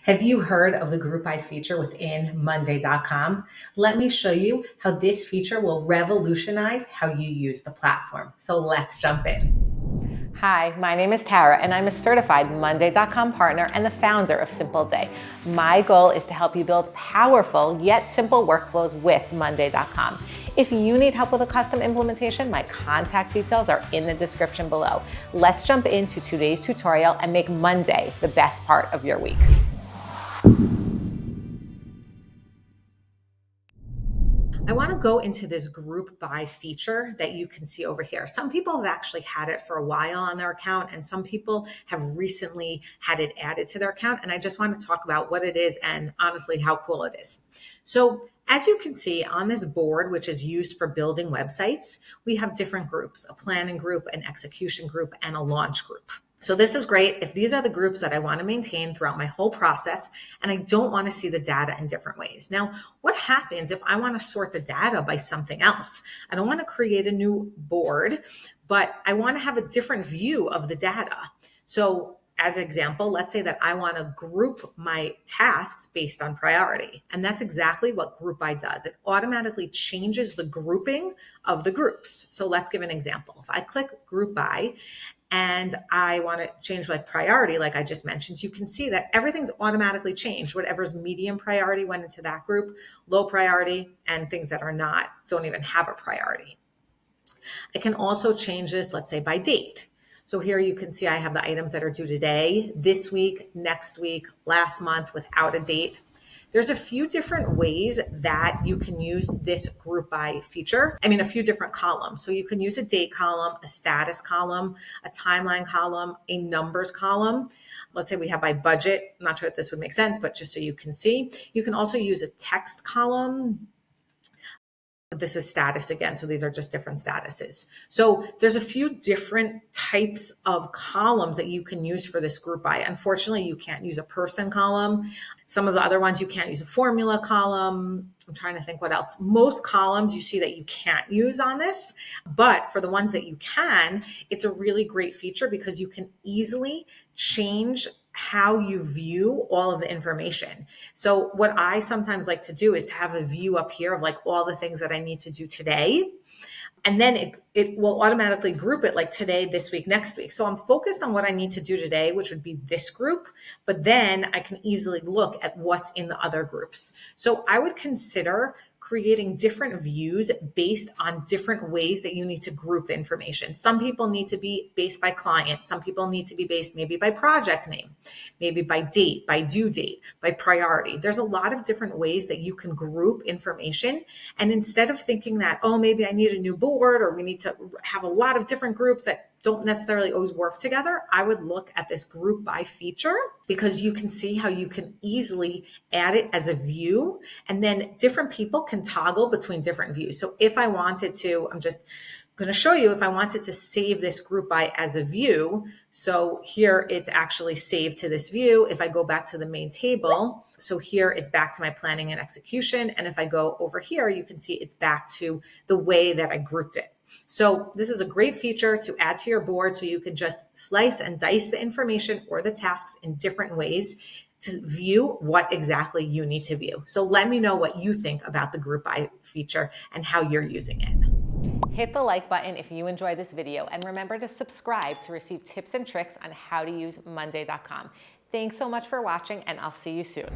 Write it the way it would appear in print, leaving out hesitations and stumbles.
Have you heard of the group by feature within Monday.com? Let me show you how this feature will revolutionize how you use the platform. So let's jump in. Hi, my name is Tara, and I'm a certified Monday.com partner and the founder of Simpleday. My goal is to help you build powerful yet simple workflows with Monday.com. If you need help with a custom implementation, my contact details are in the description below. Let's jump into today's tutorial and make Monday the best part of your week. I want to go into this group by feature that you can see over here. Some people have actually had it for a while on their account, and some people have recently had it added to their account. And I just want to talk about what it is and honestly how cool it is. So as you can see on this board, which is used for building websites, we have different groups: a planning group, an execution group, and a launch group. So this is great if these are the groups that I want to maintain throughout my whole process and I don't want to see the data in different ways. Now, what happens if I want to sort the data by something else? I don't want to create a new board, but I want to have a different view of the data. So as an example, let's say that I want to group my tasks based on priority. And that's exactly what Group By does. It automatically changes the grouping of the groups. So let's give an example. If I click Group By and I want to change my priority, like I just mentioned, you can see that everything's automatically changed. Whatever's medium priority went into that group, low priority, and things that are not, don't even have a priority. I can also change this, let's say by date. So here you can see I have the items that are due today, this week, next week, last month without a date. There's a few different ways that you can use this group by feature. A few different columns. So you can use a date column, a status column, a timeline column, a numbers column. Let's say we have by budget. I'm not sure if this would make sense, but just so you can see. You can also use a text column. This is status again. So these are just different statuses. So there's a few different types of columns that you can use for this group by. Unfortunately, you can't use a person column. Some of the other ones, you can't use a formula column. I'm trying to think what else. Most columns you see that you can't use on this, but for the ones that you can, it's a really great feature because you can easily change how you view all of the information. So what I sometimes like to do is to have a view up here of like all the things that I need to do today. And then it will automatically group it like today, this week, next week. So I'm focused on what I need to do today, which would be this group, but then I can easily look at what's in the other groups. So I would consider creating different views based on different ways that you need to group the information. Some people need to be based by client. Some people need to be based maybe by project name, maybe by date, by due date, by priority. There's a lot of different ways that you can group information. And instead of thinking that, oh, maybe I need a new board or we need to have a lot of different groups that don't necessarily always work together, I would look at this group by feature because you can see how you can easily add it as a view, and then different people can toggle between different views. So if I wanted to, I'm just going to show you if I wanted to save this group by as a view. So here it's actually saved to this view. If I go back to the main table, so here it's back to my planning and execution. And if I go over here, you can see it's back to the way that I grouped it. So this is a great feature to add to your board so you can just slice and dice the information or the tasks in different ways to view what exactly you need to view. So let me know what you think about the group by feature and how you're using it. Hit the like button if you enjoyed this video, and remember to subscribe to receive tips and tricks on how to use Monday.com. Thanks so much for watching, and I'll see you soon.